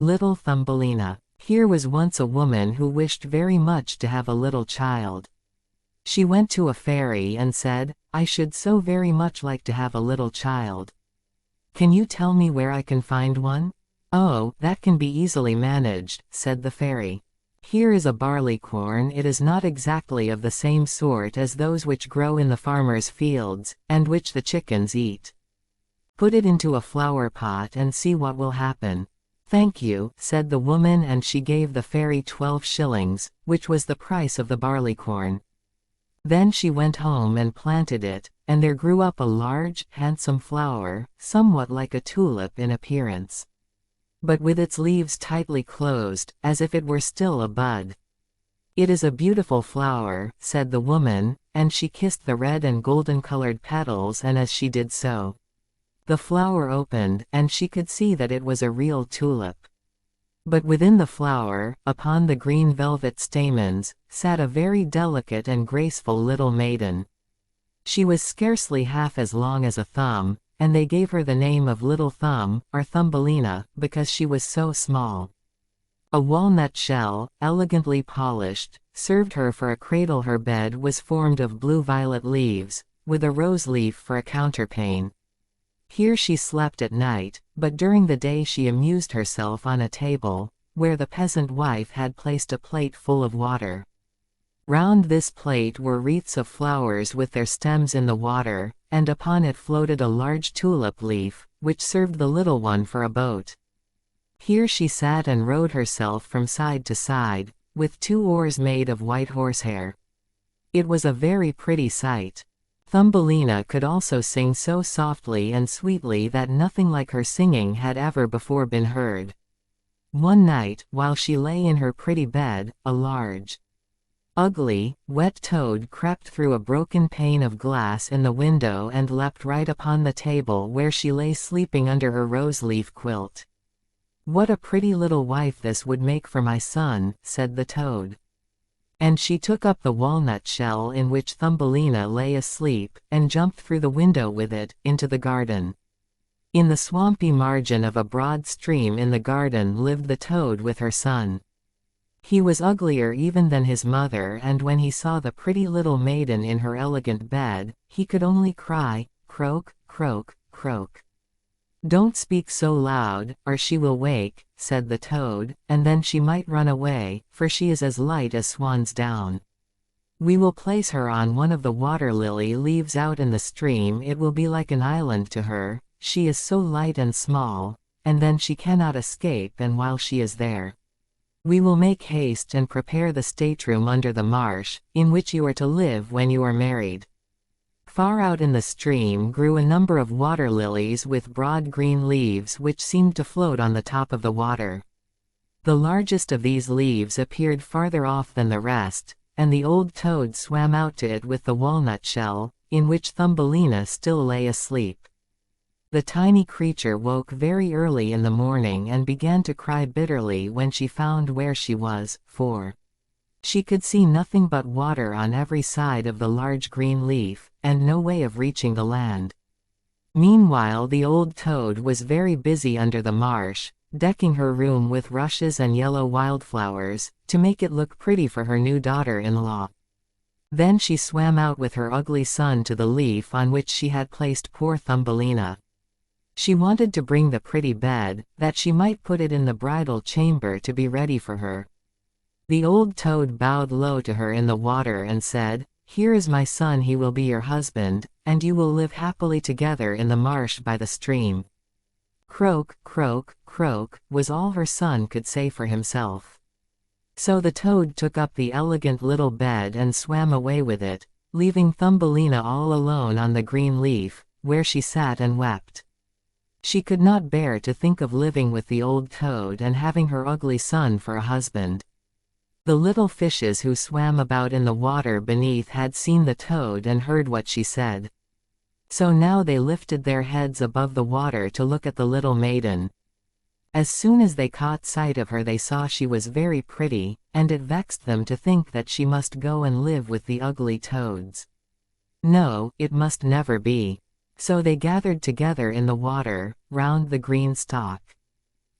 Little Thumbelina. Here was once a woman who wished very much to have a little child. She went to a fairy and said, "I should so very much like to have a little child. Can you tell me where I can find one?" "Oh, that can be easily managed," said the fairy. "Here is a barleycorn. It is not exactly of the same sort as those which grow in the farmer's fields, and which the chickens eat. Put it into a flower pot and see what will happen." "Thank you," said the woman, and she gave the fairy 12 shillings, which was the price of the barleycorn. Then she went home and planted it, and there grew up a large, handsome flower, somewhat like a tulip in appearance, but with its leaves tightly closed, as if it were still a bud. "It is a beautiful flower," said the woman, and she kissed the red and golden-colored petals, and as she did so, the flower opened, and she could see that it was a real tulip. But within the flower, upon the green velvet stamens, sat a very delicate and graceful little maiden. She was scarcely half as long as a thumb, and they gave her the name of Little Thumb, or Thumbelina, because she was so small. A walnut shell, elegantly polished, served her for a cradle. Her bed was formed of blue-violet leaves, with a rose leaf for a counterpane. Here she slept at night, but during the day she amused herself on a table, where the peasant wife had placed a plate full of water. Round this plate were wreaths of flowers with their stems in the water, and upon it floated a large tulip leaf, which served the little one for a boat. Here she sat and rowed herself from side to side, with 2 oars made of white horsehair. It was a very pretty sight. Thumbelina could also sing so softly and sweetly that nothing like her singing had ever before been heard. One night, while she lay in her pretty bed, a large, ugly, wet toad crept through a broken pane of glass in the window and leapt right upon the table where she lay sleeping under her rose-leaf quilt. "What a pretty little wife this would make for my son," said the toad. And she took up the walnut shell in which Thumbelina lay asleep, and jumped through the window with it, into the garden. In the swampy margin of a broad stream in the garden lived the toad with her son. He was uglier even than his mother, and when he saw the pretty little maiden in her elegant bed, he could only cry, "Croak, croak, croak." "Don't speak so loud, or she will wake," said the toad, "and then she might run away, for she is as light as swan's down. We will place her on one of the water lily leaves out in the stream. It will be like an island to her, she is so light and small, and then she cannot escape, and while she is there, we will make haste and prepare the stateroom under the marsh, in which you are to live when you are married." Far out in the stream grew a number of water lilies with broad green leaves which seemed to float on the top of the water. The largest of these leaves appeared farther off than the rest, and the old toad swam out to it with the walnut shell, in which Thumbelina still lay asleep. The tiny creature woke very early in the morning and began to cry bitterly when she found where she was, for she could see nothing but water on every side of the large green leaf, and no way of reaching the land. Meanwhile the old toad was very busy under the marsh, decking her room with rushes and yellow wildflowers, to make it look pretty for her new daughter-in-law. Then she swam out with her ugly son to the leaf on which she had placed poor Thumbelina. She wanted to bring the pretty bed, that she might put it in the bridal chamber to be ready for her. The old toad bowed low to her in the water and said, "Here is my son, he will be your husband, and you will live happily together in the marsh by the stream." "Croak, croak, croak," was all her son could say for himself. So the toad took up the elegant little bed and swam away with it, leaving Thumbelina all alone on the green leaf, where she sat and wept. She could not bear to think of living with the old toad and having her ugly son for a husband. The little fishes who swam about in the water beneath had seen the toad and heard what she said. So now they lifted their heads above the water to look at the little maiden. As soon as they caught sight of her they saw she was very pretty, and it vexed them to think that she must go and live with the ugly toads. No, it must never be. So they gathered together in the water, round the green stalk.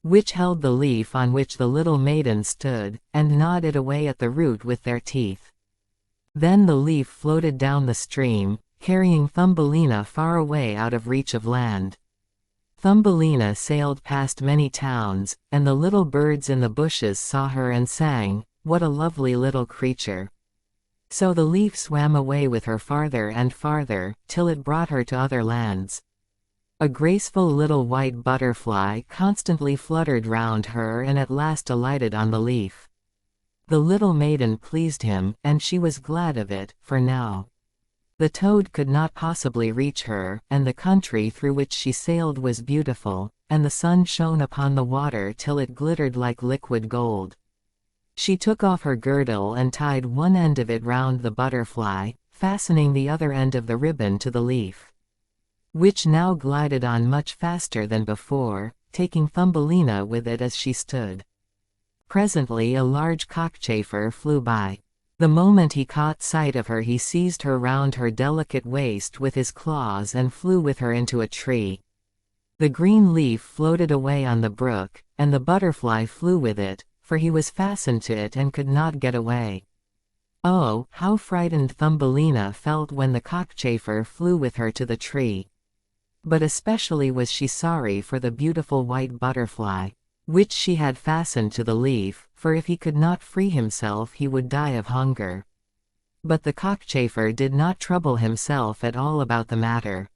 which held the leaf on which the little maiden stood, and gnawed it away at the root with their teeth. Then the leaf floated down the stream, carrying Thumbelina far away out of reach of land. Thumbelina sailed past many towns, and the little birds in the bushes saw her and sang, "What a lovely little creature." So the leaf swam away with her farther and farther, till it brought her to other lands. A graceful little white butterfly constantly fluttered round her and at last alighted on the leaf. The little maiden pleased him, and she was glad of it, for now the toad could not possibly reach her, and the country through which she sailed was beautiful, and the sun shone upon the water till it glittered like liquid gold. She took off her girdle and tied one end of it round the butterfly, fastening the other end of the ribbon to the leaf, which now glided on much faster than before, taking Thumbelina with it as she stood. Presently a large cockchafer flew by. The moment he caught sight of her he seized her round her delicate waist with his claws and flew with her into a tree. The green leaf floated away on the brook, and the butterfly flew with it, for he was fastened to it and could not get away. Oh, how frightened Thumbelina felt when the cockchafer flew with her to the tree! But especially was she sorry for the beautiful white butterfly, which she had fastened to the leaf, for if he could not free himself he would die of hunger. But the cockchafer did not trouble himself at all about the matter.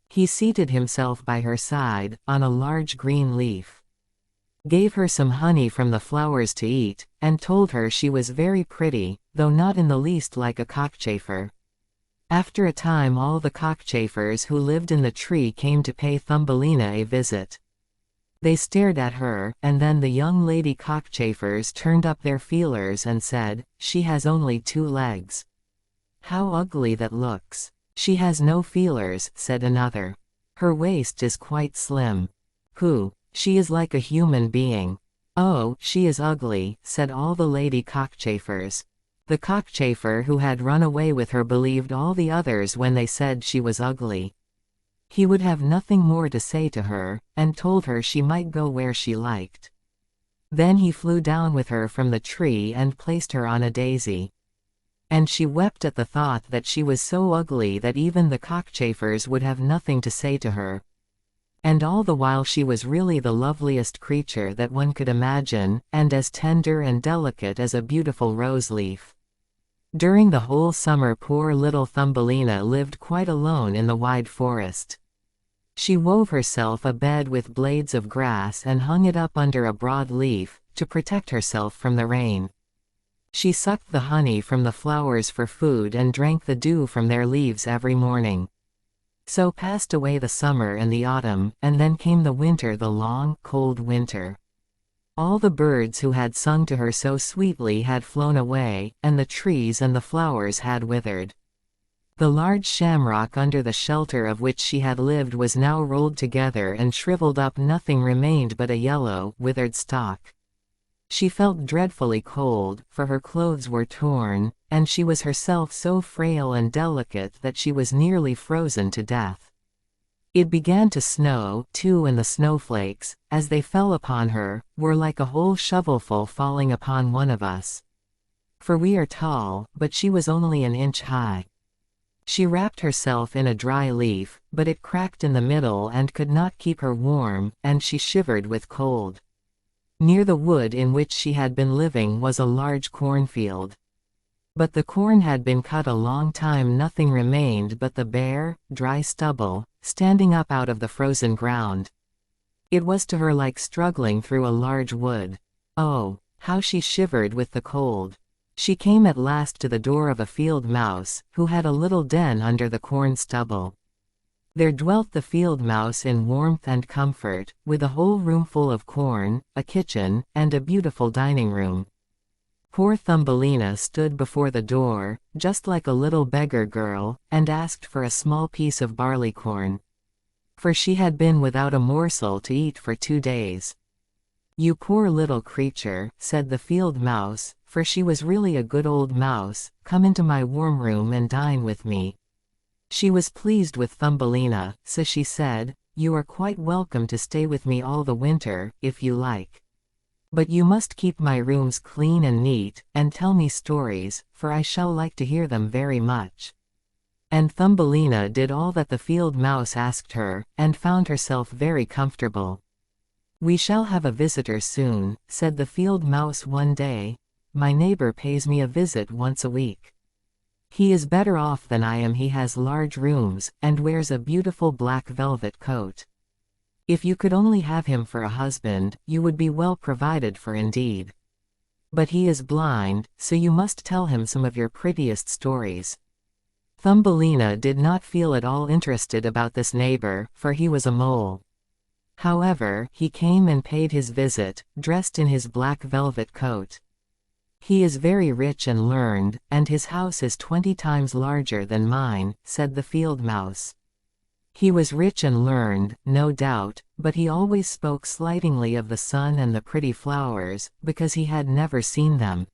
He seated himself by her side, on a large green leaf, gave her some honey from the flowers to eat, and told her she was very pretty, though not in the least like a cockchafer. After a time all the cockchafers who lived in the tree came to pay Thumbelina a visit. They stared at her, and then the young lady cockchafers turned up their feelers and said, "She has only 2 legs. How ugly that looks." "She has no feelers," said another. "Her waist is quite slim." "Pooh, she is like a human being." "Oh, she is ugly," said all the lady cockchafers. The cockchafer who had run away with her believed all the others when they said she was ugly. He would have nothing more to say to her, and told her she might go where she liked. Then he flew down with her from the tree and placed her on a daisy. And she wept at the thought that she was so ugly that even the cockchafers would have nothing to say to her. And all the while she was really the loveliest creature that one could imagine, and as tender and delicate as a beautiful rose leaf. During the whole summer poor little Thumbelina lived quite alone in the wide forest. She wove herself a bed with blades of grass and hung it up under a broad leaf, to protect herself from the rain. She sucked the honey from the flowers for food and drank the dew from their leaves every morning. So passed away the summer and the autumn, and then came the winter, the long, cold winter. All the birds who had sung to her so sweetly had flown away, and the trees and the flowers had withered. The large shamrock under the shelter of which she had lived was now rolled together and shriveled up, nothing remained but a yellow, withered stalk. She felt dreadfully cold, for her clothes were torn, and she was herself so frail and delicate that she was nearly frozen to death. It began to snow, too, and the snowflakes, as they fell upon her, were like a whole shovelful falling upon one of us. For we are tall, but she was only an inch high. She wrapped herself in a dry leaf, but it cracked in the middle and could not keep her warm, and she shivered with cold. Near the wood in which she had been living was a large cornfield. But the corn had been cut a long time, nothing remained but the bare, dry stubble, standing up out of the frozen ground. It was to her like struggling through a large wood. Oh, how she shivered with the cold! She came at last to the door of a field mouse, who had a little den under the corn stubble. There dwelt the field mouse in warmth and comfort, with a whole room full of corn, a kitchen, and a beautiful dining room. Poor Thumbelina stood before the door, just like a little beggar girl, and asked for a small piece of barleycorn. For she had been without a morsel to eat for 2 days. "You poor little creature," said the field mouse, for she was really a good old mouse, "come into my warm room and dine with me." She was pleased with Thumbelina, so she said, "You are quite welcome to stay with me all the winter, if you like. But you must keep my rooms clean and neat, and tell me stories, for I shall like to hear them very much." And Thumbelina did all that the field mouse asked her, and found herself very comfortable. "We shall have a visitor soon," said the field mouse one day. "My neighbor pays me a visit once a week. He is better off than I am. He has large rooms, and wears a beautiful black velvet coat. If you could only have him for a husband, you would be well provided for indeed. But he is blind, so you must tell him some of your prettiest stories." Thumbelina did not feel at all interested about this neighbor, for he was a mole. However, he came and paid his visit, dressed in his black velvet coat. "He is very rich and learned, and his house is 20 times larger than mine," said the field mouse. He was rich and learned, no doubt, but he always spoke slightingly of the sun and the pretty flowers, because he had never seen them.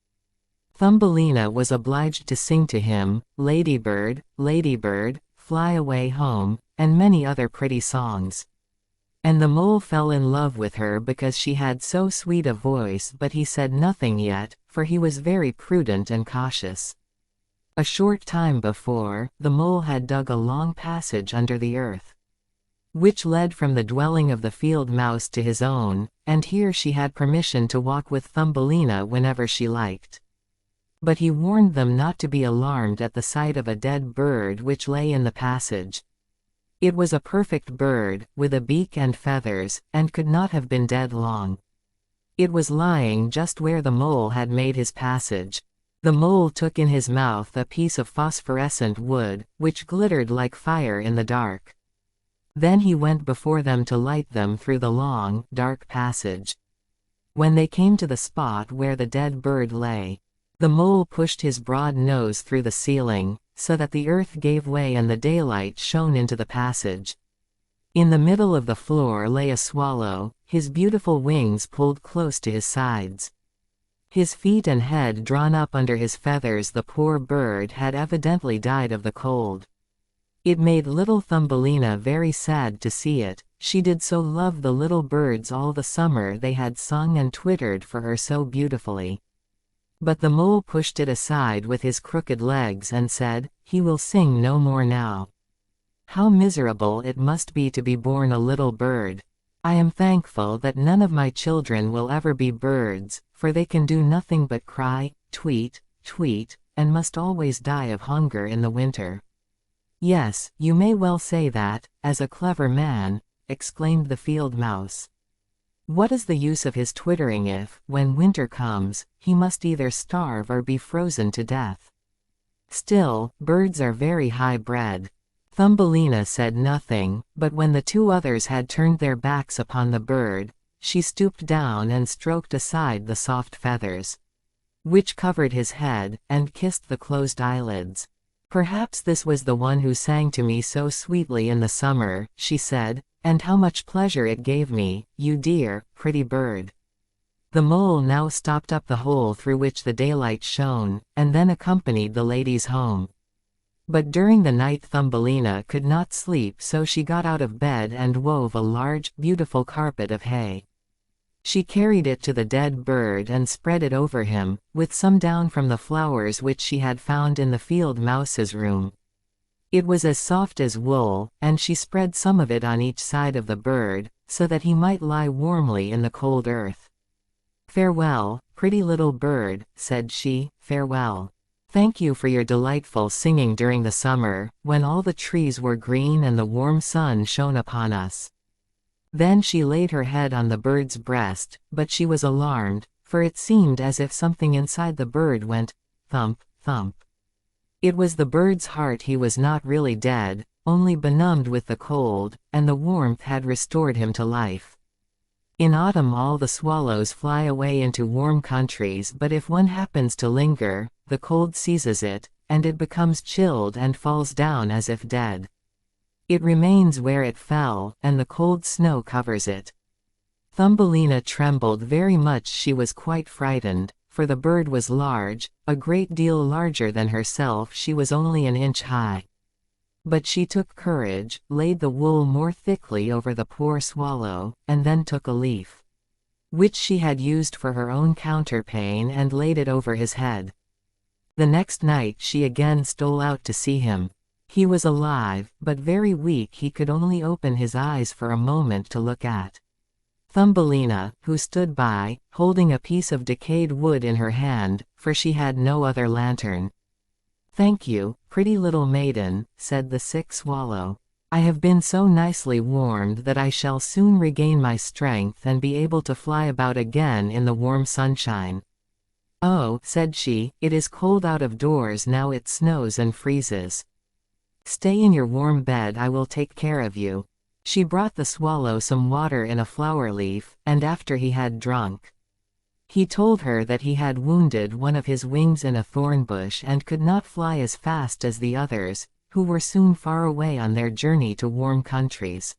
Thumbelina was obliged to sing to him, "Ladybird, ladybird, fly away home," and many other pretty songs. And the mole fell in love with her because she had so sweet a voice, but he said nothing yet, for he was very prudent and cautious. A short time before, the mole had dug a long passage under the earth, which led from the dwelling of the field mouse to his own, and here she had permission to walk with Thumbelina whenever she liked. But he warned them not to be alarmed at the sight of a dead bird which lay in the passage. It was a perfect bird, with a beak and feathers, and could not have been dead long. It was lying just where the mole had made his passage. The mole took in his mouth a piece of phosphorescent wood, which glittered like fire in the dark. Then he went before them to light them through the long, dark passage. When they came to the spot where the dead bird lay, the mole pushed his broad nose through the ceiling, so that the earth gave way and the daylight shone into the passage. In the middle of the floor lay a swallow, his beautiful wings pulled close to his sides. His feet and head drawn up under his feathers. The poor bird had evidently died of the cold. It made little Thumbelina very sad to see it. She did so love the little birds. All the summer they had sung and twittered for her so beautifully. But the mole pushed it aside with his crooked legs and said, "He will sing no more now. How miserable it must be to be born a little bird. I am thankful that none of my children will ever be birds, for they can do nothing but cry, tweet, tweet, and must always die of hunger in the winter." "Yes, you may well say that, as a clever man," exclaimed the field mouse. "What is the use of his twittering if, when winter comes, he must either starve or be frozen to death? Still, birds are very high-bred." Thumbelina said nothing, but when the two others had turned their backs upon the bird, she stooped down and stroked aside the soft feathers, which covered his head, and kissed the closed eyelids. "Perhaps this was the one who sang to me so sweetly in the summer," she said, "and how much pleasure it gave me, you dear, pretty bird." The mole now stopped up the hole through which the daylight shone, and then accompanied the ladies home. But during the night Thumbelina could not sleep, so she got out of bed and wove a large, beautiful carpet of hay. She carried it to the dead bird and spread it over him, with some down from the flowers which she had found in the field mouse's room. It was as soft as wool, and she spread some of it on each side of the bird, so that he might lie warmly in the cold earth. "Farewell, pretty little bird," said she, "farewell. Thank you for your delightful singing during the summer, when all the trees were green and the warm sun shone upon us." Then she laid her head on the bird's breast, but she was alarmed, for it seemed as if something inside the bird went thump, thump. It was the bird's heart. He was not really dead, only benumbed with the cold, and the warmth had restored him to life. In autumn all the swallows fly away into warm countries, but if one happens to linger, the cold seizes it, and it becomes chilled and falls down as if dead. It remains where it fell, and the cold snow covers it. Thumbelina trembled very much. She was quite frightened, for the bird was large, a great deal larger than herself. She was only an inch high. But she took courage, laid the wool more thickly over the poor swallow, and then took a leaf, which she had used for her own counterpane, and laid it over his head. The next night she again stole out to see him. He was alive, but very weak. He could only open his eyes for a moment to look at Thumbelina, who stood by, holding a piece of decayed wood in her hand, for she had no other lantern. "Thank you, pretty little maiden," said the sick swallow. "I have been so nicely warmed that I shall soon regain my strength and be able to fly about again in the warm sunshine." "Oh," said she, "it is cold out of doors now. It snows and freezes. Stay in your warm bed, I will take care of you." She brought the swallow some water in a flower leaf, and after he had drunk, he told her that he had wounded one of his wings in a thorn bush and could not fly as fast as the others, who were soon far away on their journey to warm countries.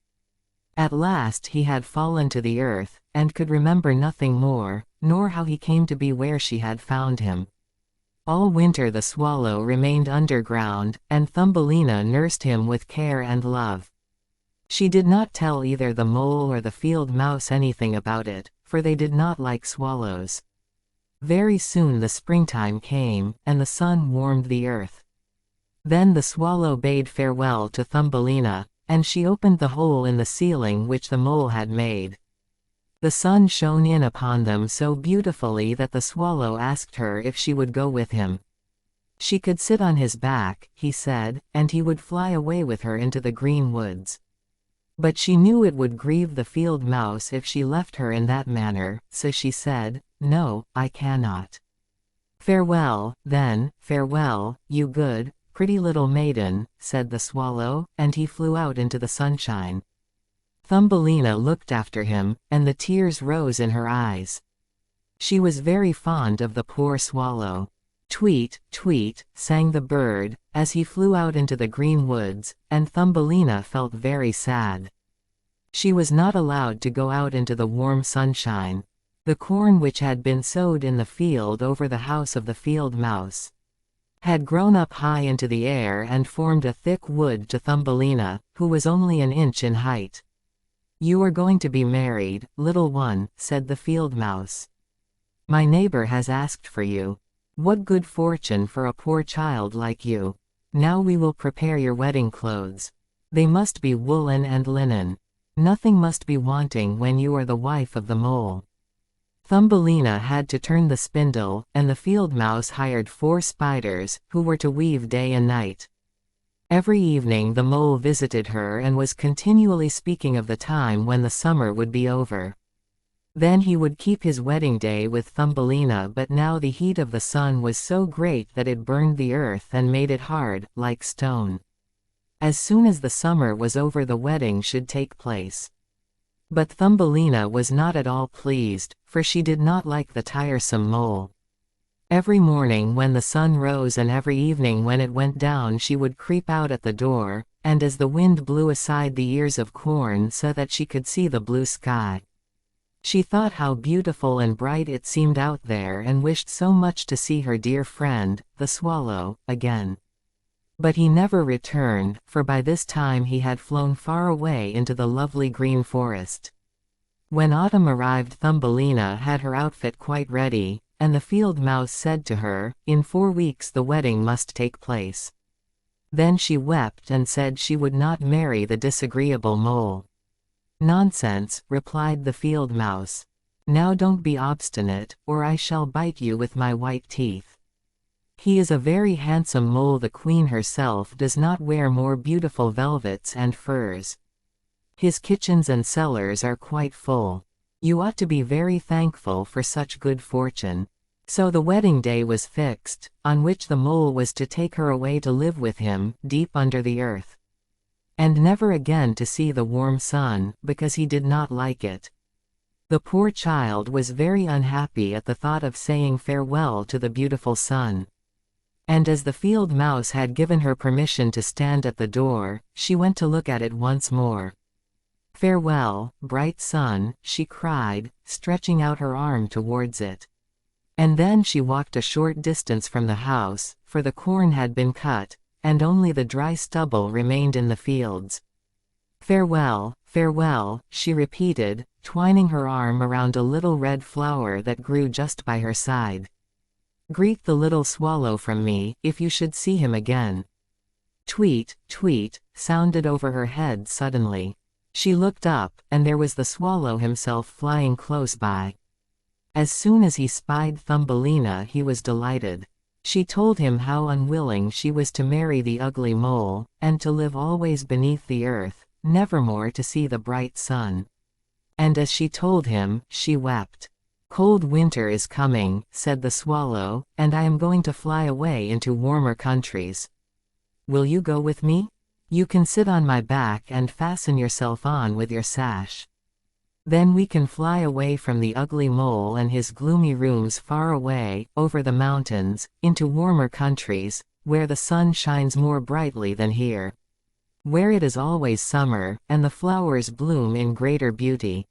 At last he had fallen to the earth, and could remember nothing more, nor how he came to be where she had found him. All winter the swallow remained underground, and Thumbelina nursed him with care and love. She did not tell either the mole or the field mouse anything about it, for they did not like swallows. Very soon the springtime came, and the sun warmed the earth. Then the swallow bade farewell to Thumbelina, and she opened the hole in the ceiling which the mole had made. The sun shone in upon them so beautifully that the swallow asked her if she would go with him. She could sit on his back, he said, and he would fly away with her into the green woods. But she knew it would grieve the field mouse if she left her in that manner, so she said, "No, I cannot." "Farewell, then, farewell, you good, pretty little maiden," said the swallow, and he flew out into the sunshine. Thumbelina looked after him, and the tears rose in her eyes. She was very fond of the poor swallow. "Tweet, tweet," sang the bird, as he flew out into the green woods, and Thumbelina felt very sad. She was not allowed to go out into the warm sunshine. The corn which had been sowed in the field over the house of the field mouse had grown up high into the air and formed a thick wood to Thumbelina, who was only an inch in height. "You are going to be married, little one," said the field mouse. "My neighbor has asked for you. What good fortune for a poor child like you. Now we will prepare your wedding clothes. They must be woolen and linen. Nothing must be wanting when you are the wife of the mole." Thumbelina had to turn the spindle, and the field mouse hired 4 spiders, who were to weave day and night. Every evening the mole visited her and was continually speaking of the time when the summer would be over. Then he would keep his wedding day with Thumbelina, but now the heat of the sun was so great that it burned the earth and made it hard, like stone. As soon as the summer was over the wedding should take place. But Thumbelina was not at all pleased, for she did not like the tiresome mole. Every morning when the sun rose and every evening when it went down she would creep out at the door, and as the wind blew aside the ears of corn so that she could see the blue sky, she thought how beautiful and bright it seemed out there and wished so much to see her dear friend, the swallow, again. But he never returned, for by this time he had flown far away into the lovely green forest. When autumn arrived Thumbelina had her outfit quite ready, and the field mouse said to her, "In 4 weeks the wedding must take place." Then she wept and said she would not marry the disagreeable mole. "Nonsense," replied the field mouse. "Now don't be obstinate, or I shall bite you with my white teeth. He is a very handsome mole. The queen herself does not wear more beautiful velvets and furs. His kitchens and cellars are quite full. You ought to be very thankful for such good fortune." So the wedding day was fixed, on which the mole was to take her away to live with him, deep under the earth, and never again to see the warm sun, because he did not like it. The poor child was very unhappy at the thought of saying farewell to the beautiful sun. And as the field mouse had given her permission to stand at the door, she went to look at it once more. "Farewell, bright sun," she cried, stretching out her arm towards it. And then she walked a short distance from the house, for the corn had been cut, and only the dry stubble remained in the fields. "Farewell, farewell," she repeated, twining her arm around a little red flower that grew just by her side. "Greet the little swallow from me, if you should see him again." Tweet, tweet, sounded over her head suddenly. She looked up, and there was the swallow himself flying close by. As soon as he spied Thumbelina, he was delighted. She told him how unwilling she was to marry the ugly mole, and to live always beneath the earth, nevermore to see the bright sun. And as she told him, she wept. "Cold winter is coming," said the swallow, "and I am going to fly away into warmer countries. Will you go with me? You can sit on my back and fasten yourself on with your sash. Then we can fly away from the ugly mole and his gloomy rooms far away, over the mountains, into warmer countries, where the sun shines more brightly than here. Where it is always summer, and the flowers bloom in greater beauty.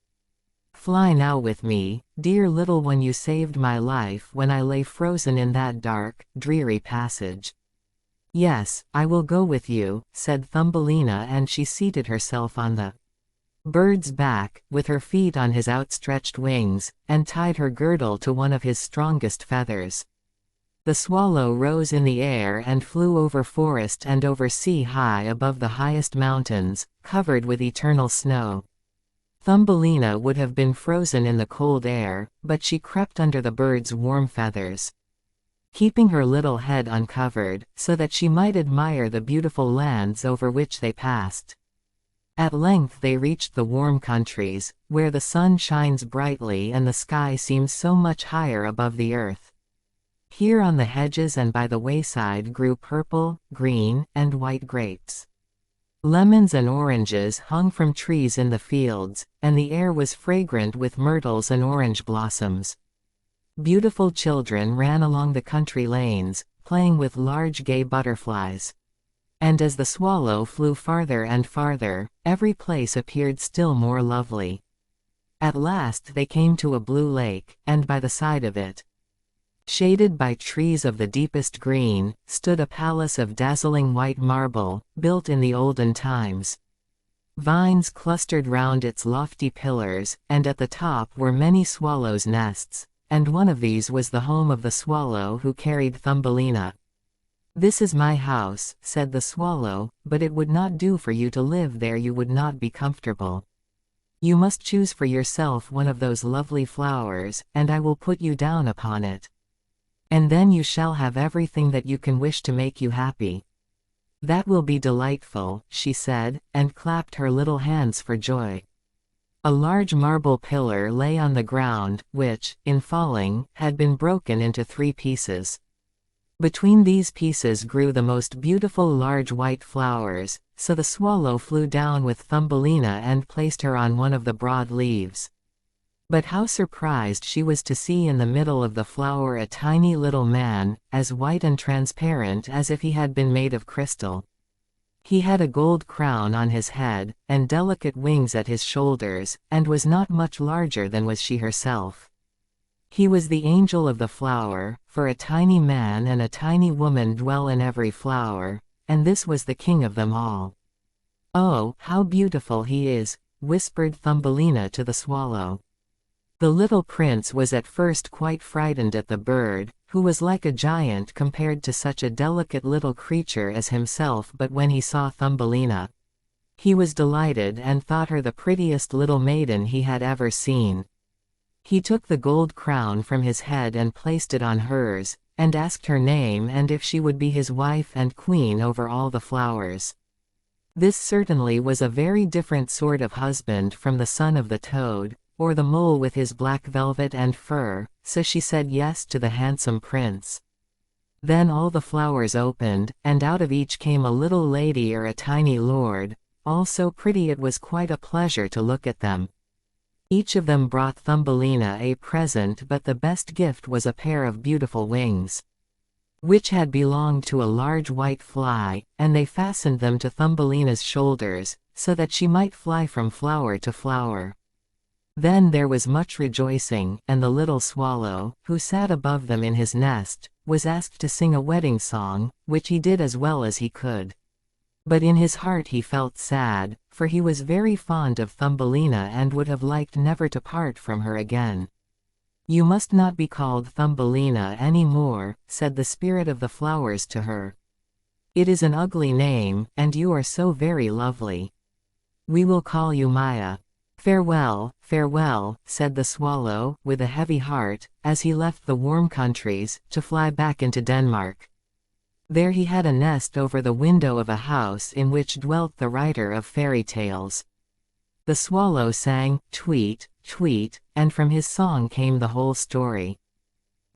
Fly now with me, dear little one, you saved my life when I lay frozen in that dark, dreary passage." "Yes, I will go with you," said Thumbelina, and she seated herself on the bird's back, with her feet on his outstretched wings, and tied her girdle to one of his strongest feathers. The swallow rose in the air and flew over forest and over sea high above the highest mountains, covered with eternal snow. Thumbelina would have been frozen in the cold air, but she crept under the bird's warm feathers, keeping her little head uncovered, so that she might admire the beautiful lands over which they passed. At length they reached the warm countries, where the sun shines brightly and the sky seems so much higher above the earth. Here on the hedges and by the wayside grew purple, green, and white grapes. Lemons and oranges hung from trees in the fields, and the air was fragrant with myrtles and orange blossoms. Beautiful children ran along the country lanes, playing with large gay butterflies. And as the swallow flew farther and farther, every place appeared still more lovely. At last they came to a blue lake, and by the side of it, shaded by trees of the deepest green, stood a palace of dazzling white marble, built in the olden times. Vines clustered round its lofty pillars, and at the top were many swallows' nests, and one of these was the home of the swallow who carried Thumbelina. "This is my house," said the swallow, "but it would not do for you to live there, you would not be comfortable. You must choose for yourself one of those lovely flowers, and I will put you down upon it. And then you shall have everything that you can wish to make you happy." "That will be delightful," she said, and clapped her little hands for joy. A large marble pillar lay on the ground, which, in falling, had been broken into 3 pieces. Between these pieces grew the most beautiful large white flowers, so the swallow flew down with Thumbelina and placed her on one of the broad leaves. But how surprised she was to see in the middle of the flower a tiny little man, as white and transparent as if he had been made of crystal. He had a gold crown on his head, and delicate wings at his shoulders, and was not much larger than was she herself. He was the angel of the flower, for a tiny man and a tiny woman dwell in every flower, and this was the king of them all. "Oh, how beautiful he is," whispered Thumbelina to the swallow. The little prince was at first quite frightened at the bird, who was like a giant compared to such a delicate little creature as himself, but when he saw Thumbelina, he was delighted and thought her the prettiest little maiden he had ever seen. He took the gold crown from his head and placed it on hers, and asked her name and if she would be his wife and queen over all the flowers. This certainly was a very different sort of husband from the son of the toad, or the mole with his black velvet and fur, so she said yes to the handsome prince. Then all the flowers opened, and out of each came a little lady or a tiny lord, all so pretty it was quite a pleasure to look at them. Each of them brought Thumbelina a present, but the best gift was a pair of beautiful wings, which had belonged to a large white fly, and they fastened them to Thumbelina's shoulders, so that she might fly from flower to flower. Then there was much rejoicing, and the little swallow, who sat above them in his nest, was asked to sing a wedding song, which he did as well as he could. But in his heart he felt sad, for he was very fond of Thumbelina and would have liked never to part from her again. "You must not be called Thumbelina any more," said the spirit of the flowers to her. "It is an ugly name, and you are so very lovely. We will call you Maya. Farewell, farewell," said the swallow, with a heavy heart, as he left the warm countries, to fly back into Denmark. There he had a nest over the window of a house in which dwelt the writer of fairy tales. The swallow sang, "Tweet, tweet," and from his song came the whole story.